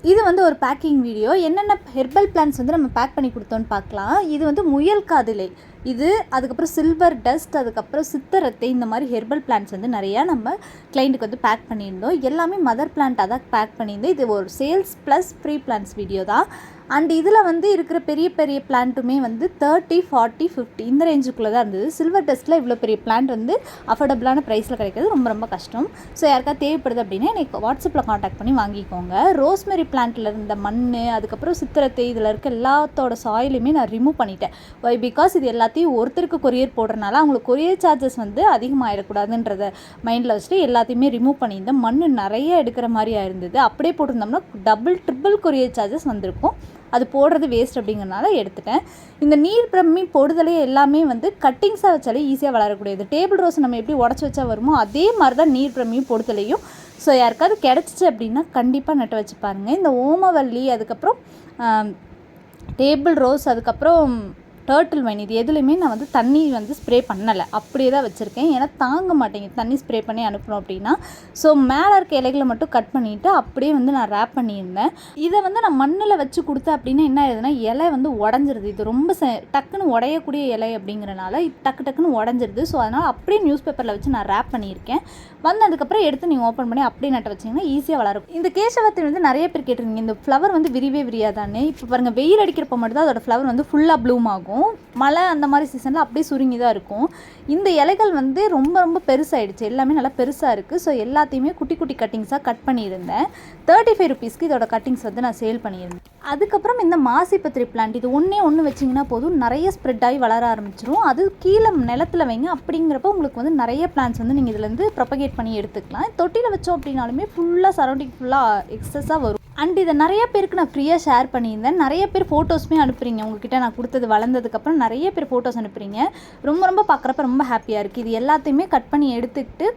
இது வந்து ஒரு பேக்கிங் வீடியோ. என்னென்ன ஹெர்பல் பிளான்ட்ஸ் வந்து நம்ம பேக் பண்ணி கொடுத்தோன்னு பார்க்கலாம். இது வந்து முயல் காதிலை, இது அதுக்கப்புறம் சில்வர் டஸ்ட், அதுக்கப்புறம் சித்தரத்தை, இந்த மாதிரி ஹெர்பல் பிளான்ட்ஸ் வந்து நிறையா நம்ம கிளைண்ட்டுக்கு வந்து பேக் பண்ணியிருந்தோம். எல்லாமே மதர் பிளான்ட்டாக தான் பேக் பண்ணியிருந்தோம். இது ஒரு sales plus free plants video தான். அண்ட் இதில் வந்து இருக்கிற பெரிய பெரிய பிளான்ட்டுமே வந்து 30, 40, 50 இந்த ரேஞ்சுக்குள்ளே தான் இருந்தது. சில்வர் டஸ்ட்டில் இவ்வளோ பெரிய பிளான்ட் வந்து அஃபோர்டபுளான ப்ரைஸில் கிடைக்கிறது ரொம்ப ரொம்ப கஷ்டம். ஸோ யாருக்காவது தேவைப்படுது அப்படின்னா எனக்கு வாட்ஸ்அப்பில் காண்டாக்ட் பண்ணி வாங்கிக்கோங்க. ரோஸ்மெரி பிளான்ட்டில் இருந்த மண், அதுக்கப்புறம் சித்திரத்தை, இதில் இருக்க எல்லாத்தோட சாயிலுமே நான் ரிமூவ் பண்ணிட்டேன். வை பிகாஸ் இது எல்லாத்தையும் ஒருத்தருக்கு கொரியர் போடுறதுனால அவங்களுக்கு கொரியர் சார்ஜஸ் வந்து அதிகமாகிடக்கூடாதுன்றத மைண்டில் வச்சுட்டு எல்லாத்தையுமே ரிமூவ் பண்ணியிருந்தேன். மண் நிறைய எடுக்கிற மாதிரியாக இருந்தது. அப்படியே போட்டிருந்தோம்னா டபுள் ட்ரிபிள் கொரியர் சார்ஜஸ் வந்திருக்கும். அது போடுறது வேஸ்ட் அப்படிங்கிறனால எடுத்துட்டேன். இந்த நீர் பிரம்மி பொடுதலே எல்லாமே வந்து கட்டிங்ஸாக வச்சாலே ஈஸியாக வளரக்கூடியது. டேபிள் ரோஸ் நம்ம எப்படி உடச்சி வச்சா வருமோ அதே மாதிரி தான் நீர் பிரம்மியும் பொடுதலையும். ஸோ யாருக்காவது கிடச்சிச்சு அப்படின்னா கண்டிப்பாக நட்டு வச்சு பாருங்கள். இந்த ஓமவல்லி, அதுக்கப்புறம் டேபிள் ரோஸ், அதுக்கப்புறம் டர்ட்டில் வைன், இது எதுலேயுமே நான் வந்து தண்ணி வந்து ஸ்ப்ரே பண்ணலை, அப்படியே தான் வச்சுருக்கேன். ஏன்னா தாங்க மாட்டேங்குது தண்ணி ஸ்ப்ரே பண்ணி அனுப்பணும் அப்படின்னா. ஸோ மேலே இருக்க இலைகளை மட்டும் கட் பண்ணிவிட்டு அப்படியே வந்து நான் ரேப் பண்ணியிருந்தேன். இதை வந்து நான் மண்ணில் வச்சு கொடுத்தேன் அப்படின்னா என்ன ஆகுதுன்னா இலை வந்து உடஞ்சிருது. இது ரொம்ப டக்குன்னு உடையக்கூடிய இலை அப்படிங்கிறனால டக்கு டக்குன்னு உடஞ்சிருது. ஸோ அதனால் அப்படியே நியூஸ் பேப்பரில் வச்சு நான் ரேப் பண்ணியிருக்கேன். வந்ததுக்கப்புறம் எடுத்து நீங்கள் ஓப்பன் பண்ணி அப்படியே நட்டு வச்சிங்கன்னா ஈஸியாக வளரும். இந்த கேசவத்தை வந்து நிறைய பேர் கேட்டிருந்தீங்க, இந்த ஃப்ளவர் வந்து விரிவே விரியாதானே. இப்போ பாருங்கள், வெயில் அடிக்கிறப்ப மட்டும் தான் அதோட ஃப்ளவர் வந்து ஃபுல்லாக ப்ளூம் ஆகும். மழை அந்த மாதிரி சீசனில் அப்படியே சுருங்கி தான் இருக்கும். இந்த இலைகள் வந்து ரொம்ப ரொம்ப பெருசாகிடுச்சு, எல்லாமே நல்லா பெருசாக இருக்குது. ஸோ எல்லாத்தையுமே குட்டி குட்டி கட்டிங்ஸாக கட் பண்ணியிருந்தேன். 35 ருபீஸ்க்கு இதோட கட்டிங்ஸ் வந்து நான் சேல் பண்ணியிருந்தேன். அதுக்கப்புறம் இந்த மாசிப்பத்திரி பிளான்ட், இது ஒன்று வச்சிங்கன்னா போதும், நிறைய ஸ்ப்ரெட் ஆகி வளர ஆரம்பிச்சிடும். அது கீழே நிலத்தில் வைங்க. அப்படிங்கிறப்ப உங்களுக்கு வந்து நிறைய பிளான்ட்ஸ் வந்து நீங்கள் இதுலேருந்து ப்ரொபகேட் பண்ணி எடுத்துக்கலாம். தொட்டியில் வச்சோம் அப்படின்னாலுமே ஃபுல்லாக சரௌண்டிங் ஃபுல்லாக எக்ஸஸாக வரும். அண்ட் இதை நிறைய பேருக்கு நான் ஃப்ரீயாக ஷேர் பண்ணியிருந்தேன். நிறைய பேர் ஃபோட்டோஸுமே அனுப்புகிறீங்க. உங்ககிட்ட நான் கொடுத்தது வளர்ந்ததுக்கப்புறம் நிறைய பேர் ஃபோட்டோஸ் அனுப்புகிறீங்க. ரொம்ப ரொம்ப பார்க்குறப்ப ரொம்ப ஹாப்பியாக இருக்குது. இது எல்லாத்தையுமே கட் பண்ணி எடுத்துக்கிட்டு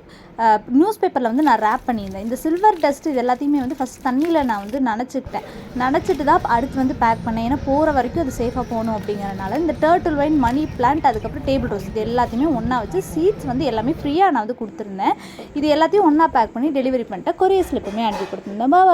நியூஸ் பேப்பரில் வந்து நான் ரேப் பண்ணியிருந்தேன். இந்த சில்வர் டஸ்ட் இது எல்லாத்தையுமே வந்து ஃபஸ்ட் தண்ணியில் நான் வந்து நனைச்சிட்டு தான் அடுத்து வந்து பேக் பண்ணேன். ஏன்னா போகிற வரைக்கும் அது சேஃபாக போகணும் அப்படிங்கிறனால. இந்த டர்ட்டில் வைன், மணி பிளான்ட், அதுக்கப்புறம் டேபிள் ரோஸ், இது எல்லாத்தையுமே ஒன்றா வச்சு சீட்ஸ் வந்து எல்லாமே ஃப்ரீயாக நான் வந்து கொடுத்துருந்தேன். இது எல்லாத்தையும் ஒன்றா பேக் பண்ணி டெலிவரி பண்ணிட்டேன். கொரியர் ஸ்லிப்புமே அனுப்பி கொடுத்துருந்தேன். பாய்.